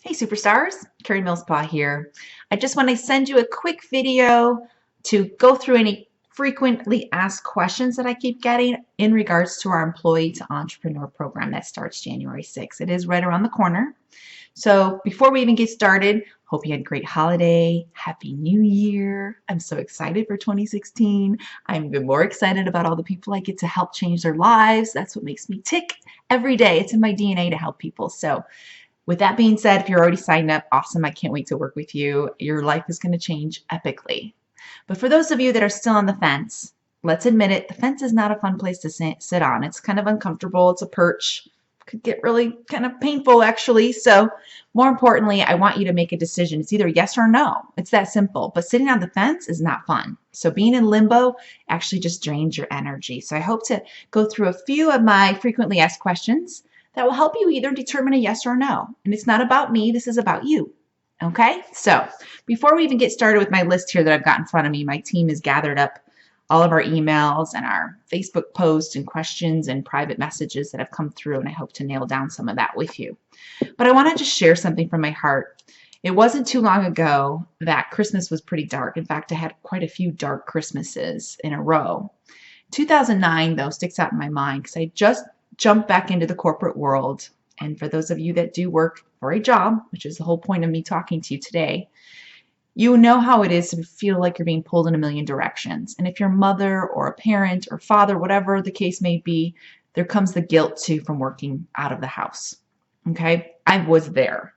Hey superstars, Carrie Millspaw here. I just want to send you a quick video to go through any frequently asked questions that I keep getting in regards to our Employee to Entrepreneur program that starts January 6th. It is right around the corner. So before we even get started, hope you had a great holiday. Happy New Year. I'm so excited for 2016. I'm even more excited about all the people I get to help change their lives. That's what makes me tick every day. It's in my DNA to help people. So with that being said, if you're already signed up, awesome. I can't wait to work with you. Your life is going to change epically. But for those of you that are still on the fence, let's admit it, the fence is not a fun place to sit on. It's kind of uncomfortable. It's a perch. Could get really kind of painful, actually. So more importantly, I want you to make a decision. It's either yes or no. It's that simple. But sitting on the fence is not fun. So being in limbo actually just drains your energy. So I hope to go through a few of my frequently asked questions that will help you either determine a yes or no. And it's not about me, this is about you. Okay, so before we even get started with my list here that I've got in front of me, my team has gathered up all of our emails and our Facebook posts and questions and private messages that have come through, and I hope to nail down some of that with you. But I want to just share something from my heart. It wasn't too long ago that Christmas was pretty dark. In fact, I had quite a few dark Christmases in a row. 2009, though, sticks out in my mind because I just jumped back into the corporate world. And for those of you that do work for a job, which is the whole point of me talking to you today, you know how it is to feel like you're being pulled in a million directions. And if you're a mother or a parent or father, whatever the case may be, there comes the guilt too from working out of the house. Okay, I was there.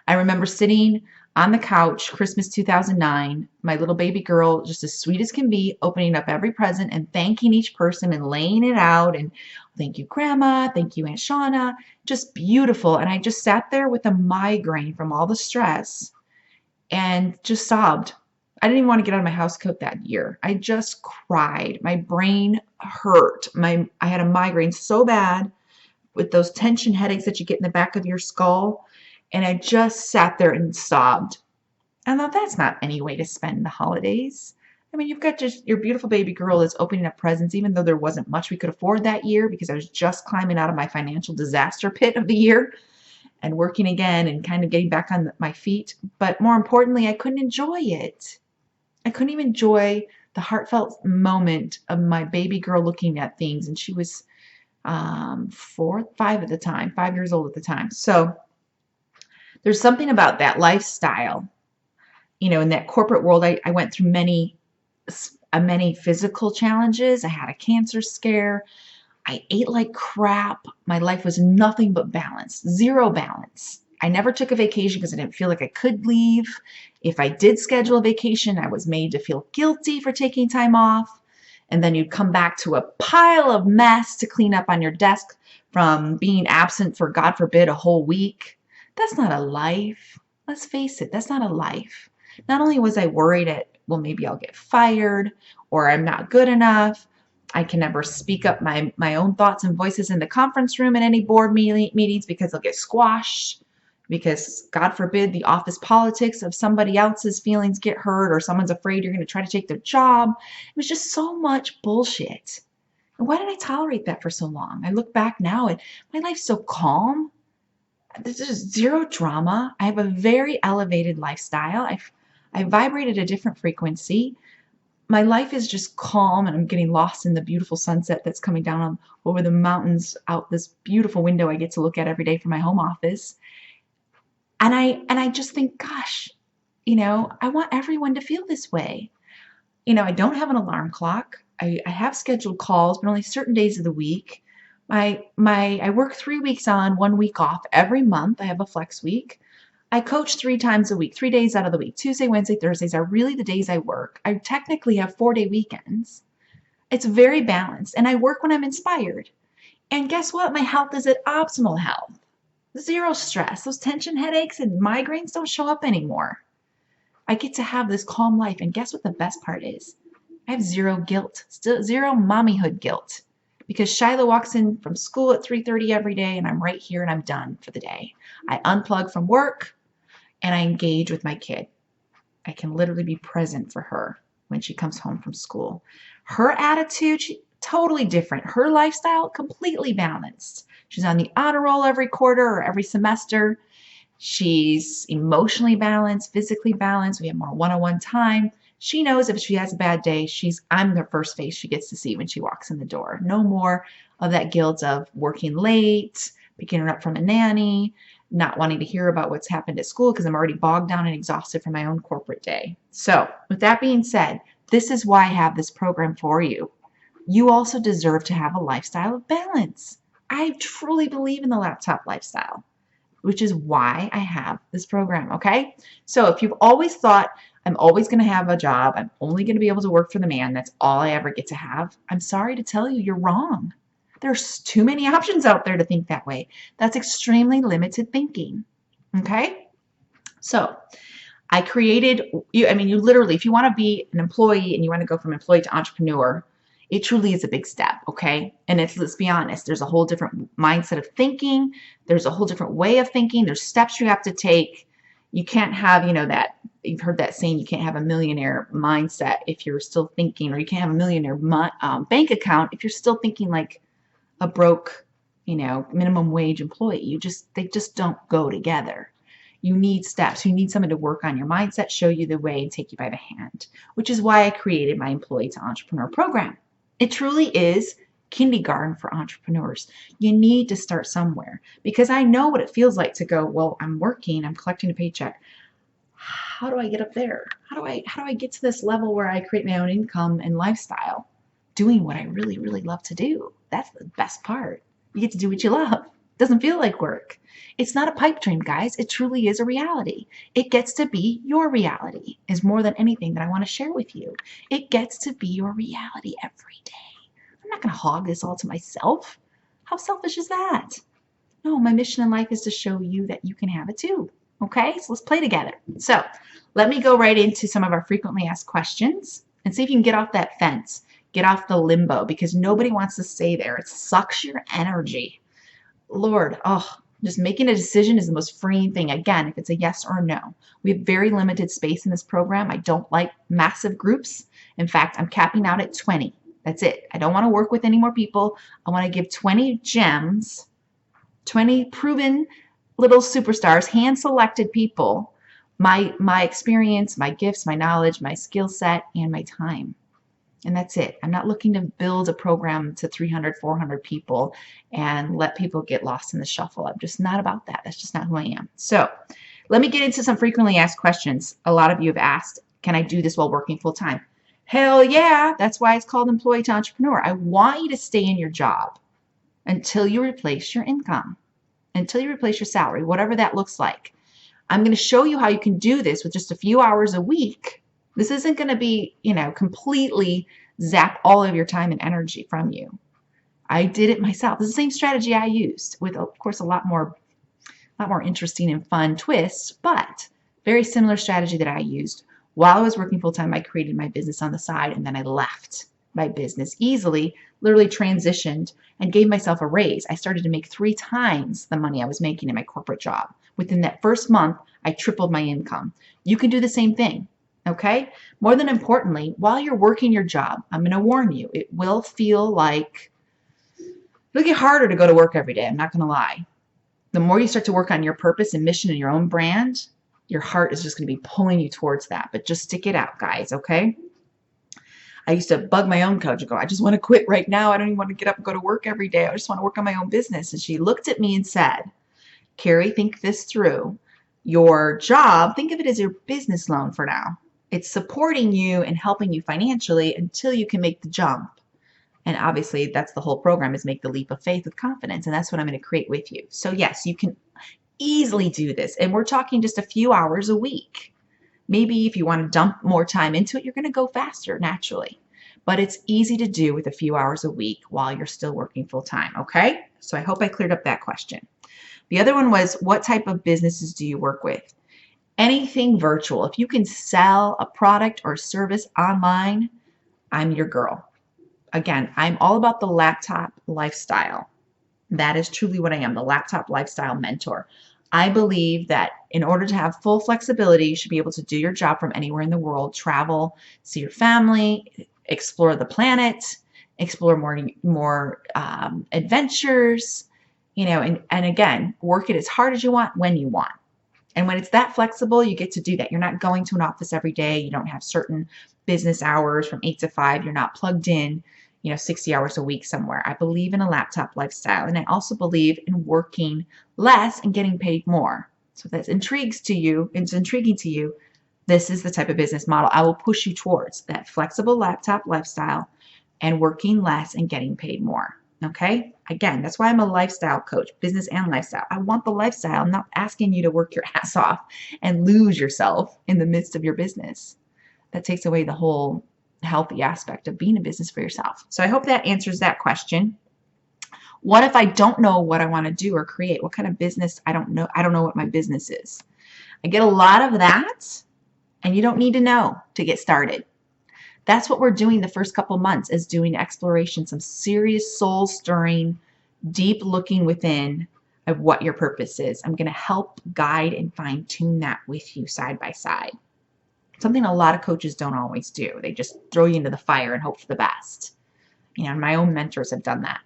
I remember sitting on the couch, Christmas 2009, my little baby girl, just as sweet as can be, opening up every present and thanking each person and laying it out. And thank you, Grandma. Thank you, Aunt Shauna. Just beautiful. And I just sat there with a migraine from all the stress and just sobbed. I didn't even want to get out of my house coat that year. I just cried. My brain hurt. I had a migraine so bad with those tension headaches that you get in the back of your skull. And I just sat there and sobbed. I thought, that's not any way to spend the holidays. I mean, you've got just your beautiful baby girl is opening up presents, even though there wasn't much we could afford that year because I was just climbing out of my financial disaster pit of the year and working again and kind of getting back on my feet. But more importantly, I couldn't enjoy it. I couldn't even enjoy the heartfelt moment of my baby girl looking at things. And she was 5 at the time, 5 years old at the time. So there's something about that lifestyle. You know, in that corporate world, I went through many physical challenges. I had a cancer scare. I ate like crap. My life was nothing but balance, zero balance. I never took a vacation because I didn't feel like I could leave. If I did schedule a vacation, I was made to feel guilty for taking time off. And then you'd come back to a pile of mess to clean up on your desk from being absent for, God forbid, a whole week. That's not a life. Let's face it, that's not a life. Not only was I worried well, maybe I'll get fired or I'm not good enough. I can never speak up my own thoughts and voices in the conference room in any board meetings because they'll get squashed. Because, God forbid, the office politics of somebody else's feelings get hurt or someone's afraid you're going to try to take their job. It was just so much bullshit. And why did I tolerate that for so long? I look back now and my life's so calm. There's just zero drama. I have a very elevated lifestyle. I vibrate at a different frequency. My life is just calm and I'm getting lost in the beautiful sunset that's coming down over the mountains out this beautiful window I get to look at every day from my home office. And I just think, gosh, you know, I want everyone to feel this way. You know, I don't have an alarm clock. I have scheduled calls, but only certain days of the week. I work 3 weeks on, 1 week off every month. I have a flex week. I coach 3 times a week, 3 days out of the week. Tuesday, Wednesday, Thursdays are really the days I work. I technically have 4-day weekends. It's very balanced, and I work when I'm inspired. And guess what? My health is at optimal health. Zero stress. Those tension headaches and migraines don't show up anymore. I get to have this calm life, and guess what the best part is? I have zero guilt, still zero mommyhood guilt. Because Shiloh walks in from school at 3:30 every day, and I'm right here and I'm done for the day. I unplug from work and I engage with my kid. I can literally be present for her when she comes home from school. Her attitude, totally different. Her lifestyle, completely balanced. She's on the honor roll every quarter or every semester. She's emotionally balanced, physically balanced. We have more one-on-one time. She knows if she has a bad day, I'm the first face she gets to see when she walks in the door. No more of that guilt of working late, picking her up from a nanny, not wanting to hear about what's happened at school because I'm already bogged down and exhausted from my own corporate day. So with that being said, this is why I have this program for you. You also deserve to have a lifestyle of balance. I truly believe in the laptop lifestyle, which is why I have this program, okay? So if you've always thought, I'm always going to have a job, I'm only going to be able to work for the man, that's all I ever get to have, I'm sorry to tell you, you're wrong. There's too many options out there to think that way. That's extremely limited thinking, okay? So I created, you literally, if you want to be an employee and you want to go from employee to entrepreneur, it truly is a big step, okay? And let's be honest, there's a whole different mindset of thinking. There's a whole different way of thinking. There's steps you have to take. You can't have, that, you've heard that saying, you can't have a millionaire mindset if you're still thinking, or you can't have a millionaire bank account if you're still thinking like a broke, minimum wage employee. They just don't go together. You need steps. You need someone to work on your mindset, show you the way, and take you by the hand, which is why I created my Employee to Entrepreneur program. It truly is kindergarten for entrepreneurs. You need to start somewhere, because I know what it feels like to go, well, I'm working, I'm collecting a paycheck. How do I get up there? How do I get to this level where I create my own income and lifestyle doing what I really, really love to do? That's the best part. You get to do what you love. It doesn't feel like work. It's not a pipe dream, guys. It truly is a reality. It gets to be your reality, is more than anything that I want to share with you. It gets to be your reality every day. I'm not going to hog this all to myself. How selfish is that? No, my mission in life is to show you that you can have it too. Okay, so let's play together. So let me go right into some of our frequently asked questions and see if you can get off that fence, get off the limbo, because nobody wants to stay there. It sucks your energy. Lord, just making a decision is the most freeing thing. Again, if it's a yes or a no. We have very limited space in this program. I don't like massive groups. In fact, I'm capping out at 20. That's it. I don't want to work with any more people. I want to give 20 gems, 20 proven little superstars, hand-selected people, my experience, my gifts, my knowledge, my skill set, and my time. And that's it. I'm not looking to build a program to 300, 400 people and let people get lost in the shuffle. I'm just not about that. That's just not who I am. So let me get into some frequently asked questions. A lot of you have asked, can I do this while working full time? Hell yeah. That's why it's called Employee to Entrepreneur. I want you to stay in your job until you replace your income, until you replace your salary, whatever that looks like. I'm going to show you how you can do this with just a few hours a week. This isn't going to be, completely zap all of your time and energy from you. I did it myself. It's the same strategy I used with, of course, a lot more interesting and fun twists, but very similar strategy that I used. While I was working full-time, I created my business on the side, and then I left my business easily, literally transitioned, and gave myself a raise. I started to make 3 times the money I was making in my corporate job. Within that first month, I tripled my income. You can do the same thing. Okay? More than importantly, while you're working your job, I'm going to warn you, it will feel like it'll get harder to go to work every day. I'm not going to lie. The more you start to work on your purpose and mission and your own brand, your heart is just going to be pulling you towards that. But just stick it out, guys, okay? I used to bug my own coach and go, I just want to quit right now. I don't even want to get up and go to work every day. I just want to work on my own business. And she looked at me and said, Carrie, think this through. Your job, think of it as your business loan for now. It's supporting you and helping you financially until you can make the jump. And obviously, that's the whole program, is make the leap of faith with confidence. And that's what I'm going to create with you. So yes, you can easily do this. And we're talking just a few hours a week. Maybe if you want to dump more time into it, you're going to go faster naturally. But it's easy to do with a few hours a week while you're still working full time. Okay? So I hope I cleared up that question. The other one was, what type of businesses do you work with? Anything virtual. If you can sell a product or service online, I'm your girl. Again, I'm all about the laptop lifestyle. That is truly what I am, the laptop lifestyle mentor. I believe that in order to have full flexibility, you should be able to do your job from anywhere in the world, travel, see your family, explore the planet, explore more adventures, and again, work it as hard as you want when you want. And when it's that flexible, you get to do that. You're not going to an office every day. You don't have certain business hours from 8 to 5. You're not plugged in, 60 hours a week somewhere. I believe in a laptop lifestyle, and I also believe in working less and getting paid more. So if that intrigues to you, it's intriguing to you, this is the type of business model I will push you towards, that flexible laptop lifestyle and working less and getting paid more. Okay? Again, that's why I'm a lifestyle coach, business and lifestyle. I want the lifestyle. I'm not asking you to work your ass off and lose yourself in the midst of your business. That takes away the whole healthy aspect of being a business for yourself. So I hope that answers that question. What if I don't know what I want to do or create? What kind of business? I don't know. I don't know what my business is. I get a lot of that, and you don't need to know to get started. That's what we're doing the first couple months, is doing exploration, some serious soul stirring, deep looking within of what your purpose is. I'm going to help guide and fine tune that with you side by side. Something a lot of coaches don't always do. They just throw you into the fire and hope for the best. And my own mentors have done that.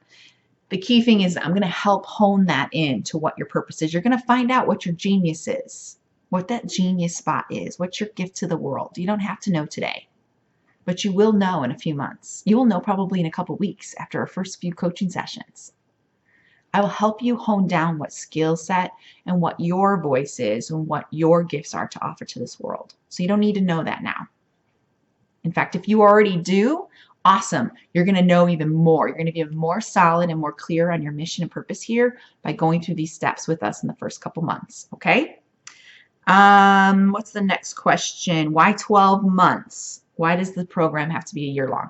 The key thing is I'm going to help hone that in to what your purpose is. You're going to find out what your genius is, what that genius spot is, what's your gift to the world. You don't have to know today, but you will know in a few months. You will know probably in a couple weeks after our first few coaching sessions. I will help you hone down what skill set and what your voice is and what your gifts are to offer to this world. So you don't need to know that now. In fact, if you already do, awesome. You're going to know even more. You're going to be even more solid and more clear on your mission and purpose here by going through these steps with us in the first couple months. Okay? What's the next question? Why 12 months? Why does the program have to be a year long?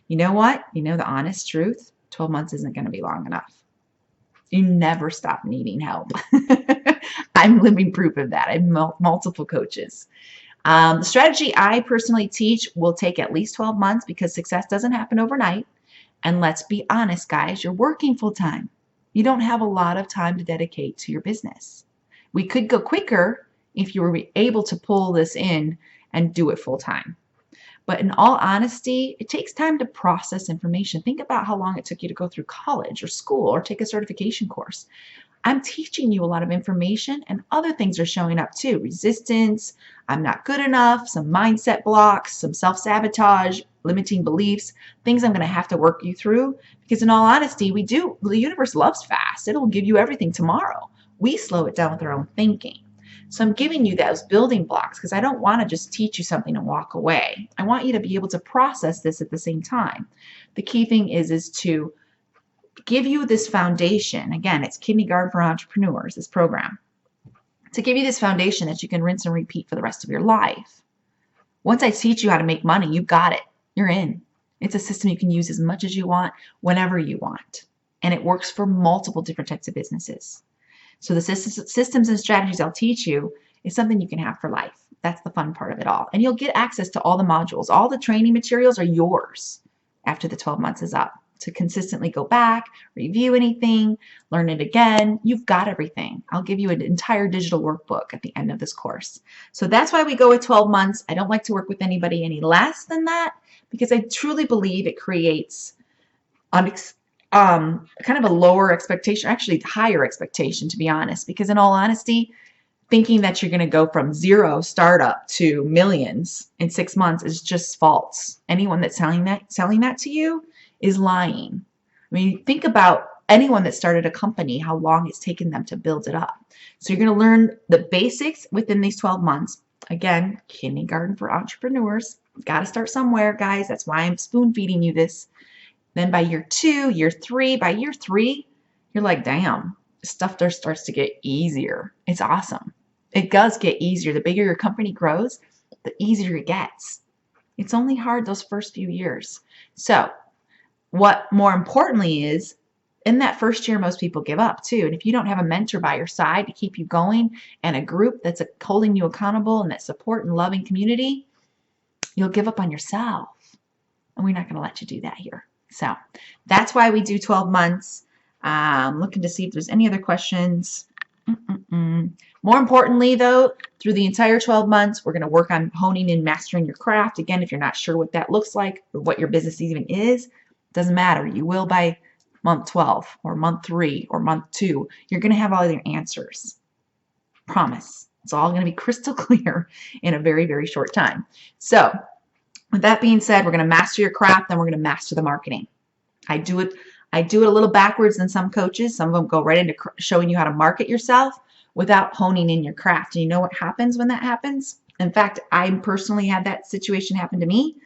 You know what? You know the honest truth? 12 months isn't going to be long enough. You never stop needing help. I'm living proof of that. I have multiple coaches. The strategy I personally teach will take at least 12 months because success doesn't happen overnight. And let's be honest, guys, you're working full time. You don't have a lot of time to dedicate to your business. We could go quicker if you were able to pull this in and do it full time. But in all honesty, it takes time to process information. Think about how long it took you to go through college or school or take a certification course. I'm teaching you a lot of information, and other things are showing up too. Resistance, I'm not good enough, some mindset blocks, some self-sabotage, limiting beliefs, things I'm going to have to work you through, because in all honesty, the universe loves fast. It'll give you everything tomorrow. We slow it down with our own thinking. So I'm giving you those building blocks because I don't want to just teach you something and walk away. I want you to be able to process this at the same time. The key thing is to give you this foundation. Again, it's Kindergarten for Entrepreneurs, this program. To give you this foundation that you can rinse and repeat for the rest of your life. Once I teach you how to make money, you got it. You're in. It's a system you can use as much as you want, whenever you want. And it works for multiple different types of businesses. So the systems and strategies I'll teach you is something you can have for life. That's the fun part of it all. And you'll get access to all the modules. All the training materials are yours after the 12 months is up. To consistently go back, review anything, learn it again. You've got everything. I'll give you an entire digital workbook at the end of this course. So that's why we go with 12 months. I don't like to work with anybody any less than that because I truly believe it creates kind of a lower expectation, actually higher expectation, to be honest, because in all honesty, thinking that you're going to go from zero startup to millions in 6 months is just false. Anyone that's selling that to you is lying. I mean, think about anyone that started a company, how long it's taken them to build it up. So you're going to learn the basics within these 12 months. Again, Kindergarten for Entrepreneurs. You've got to start somewhere, guys. That's why I'm spoon feeding you this. Then by year 2, year 3, by year 3, you're like, damn, stuff there starts to get easier. It's awesome. It does get easier. The bigger your company grows, the easier it gets. It's only hard those first few years. So what more importantly is, in that first year, most people give up too. And if you don't have a mentor by your side to keep you going and a group that's holding you accountable and that support and loving community, you'll give up on yourself. And we're not going to let you do that here. So that's why we do 12 months. Looking to see if there's any other questions. More importantly, though, through the entire 12 months, we're going to work on honing and mastering your craft. Again, if you're not sure what that looks like or what your business even is, doesn't matter. You will by month 12 or month 3 or month 2. You're going to have all your answers. Promise. It's all going to be crystal clear in a very, very short time. So with that being said, we're going to master your craft, then we're going to master the marketing. I do it a little backwards than some coaches. Some of them go right into showing you how to market yourself without honing in your craft. And you know what happens when that happens? In fact, I personally had that situation happen to me.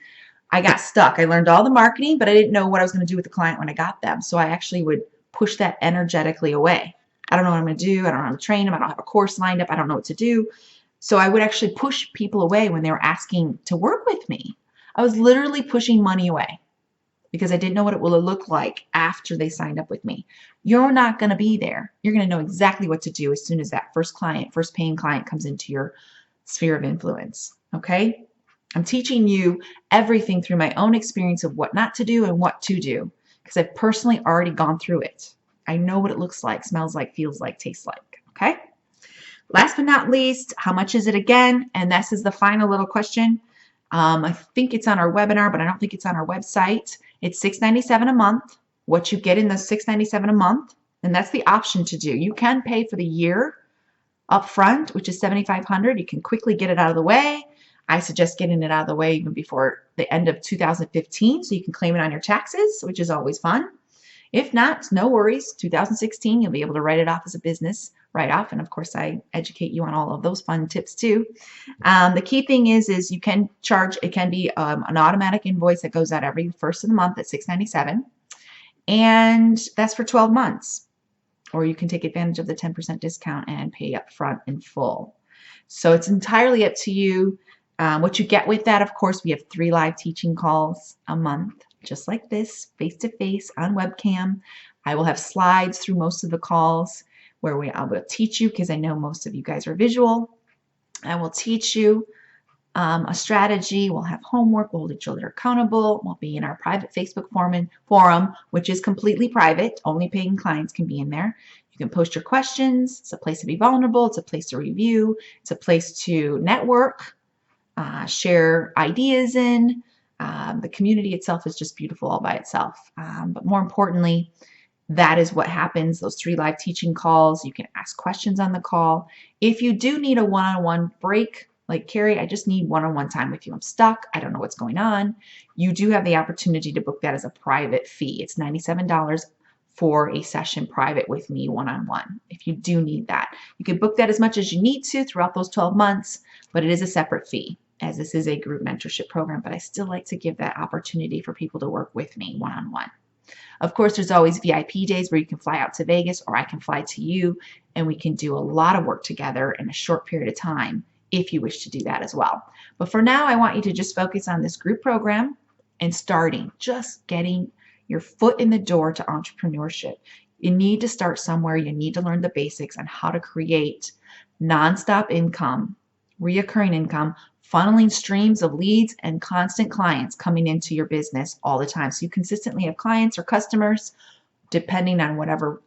I got stuck. I learned all the marketing, but I didn't know what I was going to do with the client when I got them. So I actually would push that energetically away. I don't know what I'm going to do. I don't know how to train them. I don't have a course lined up. I don't know what to do. So I would actually push people away when they were asking to work with me. I was literally pushing money away because I didn't know what it will look like after they signed up with me. You're not going to be there. You're going to know exactly what to do as soon as that first paying client comes into your sphere of influence. Okay? I'm teaching you everything through my own experience of what not to do and what to do because I've personally already gone through it. I know what it looks like, smells like, feels like, tastes like. Okay? Last but not least, how much is it again? And this is the final little question. I think it's on our webinar, but I don't think it's on our website. It's $6.97 a month. What you get in the $6.97 a month, and that's the option to do. You can pay for the year up front, which is $7,500. You can quickly get it out of the way. I suggest getting it out of the way even before the end of 2015 so you can claim it on your taxes, which is always fun. If not, no worries. 2016, you'll be able to write it off as a business write-off. And of course, I educate you on all of those fun tips too. The key thing is you can charge, it can be an automatic invoice that goes out every first of the month at $6.97. And that's for 12 months. Or you can take advantage of the 10% discount and pay up front in full. So it's entirely up to you. What you get with that, of course, we have 3 live teaching calls a month, just like this, face-to-face on webcam. I will have slides through most of the calls where I will teach you, because I know most of you guys are visual. I will teach you a strategy. We'll have homework. We'll hold each other accountable. We'll be in our private Facebook forum, which is completely private. Only paying clients can be in there. You can post your questions. It's a place to be vulnerable. It's a place to review. It's a place to network, share ideas in. The community itself is just beautiful all by itself. But more importantly, that is what happens, those 3 live teaching calls. You can ask questions on the call. If you do need a one-on-one break, like Carrie, I just need one-on-one time with you. I'm stuck. I don't know what's going on. You do have the opportunity to book that as a private fee. It's $97 for a session private with me one-on-one. If you do need that, you can book that as much as you need to throughout those 12 months, but it is a separate fee as this is a group mentorship program. But I still like to give that opportunity for people to work with me one-on-one. Of course, there's always VIP days where you can fly out to Vegas or I can fly to you and we can do a lot of work together in a short period of time if you wish to do that as well. But for now, I want you to just focus on this group program and just getting your foot in the door to entrepreneurship. You need to start somewhere. You need to learn the basics on how to create nonstop income, reoccurring income, funneling streams of leads and constant clients coming into your business all the time. So you consistently have clients or customers depending on whatever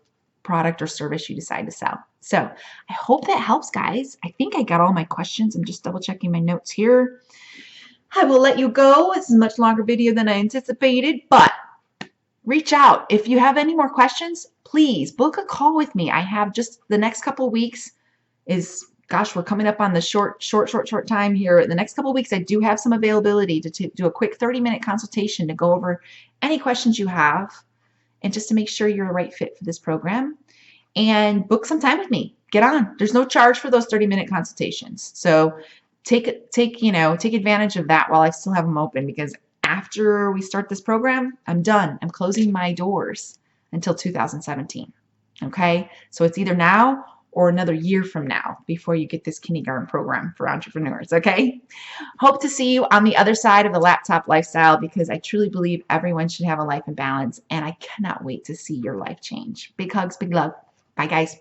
product or service you decide to sell. So I hope that helps, guys. I think I got all my questions. I'm just double checking my notes here. I will let you go. This is a much longer video than I anticipated, but reach out. If you have any more questions, please book a call with me. I have just the next couple of weeks is, gosh, we're coming up on the short time here. The next couple of weeks, I do have some availability to do a quick 30-minute consultation to go over any questions you have and just to make sure you're a right fit for this program. And book some time with me. Get on. There's no charge for those 30-minute consultations. So take advantage of that while I still have them open, because after we start this program, I'm done. I'm closing my doors until 2017. Okay? So it's either now or another year from now before you get this kindergarten program for entrepreneurs, okay? Hope to see you on the other side of the laptop lifestyle, because I truly believe everyone should have a life in balance, and I cannot wait to see your life change. Big hugs, big love. Bye, guys.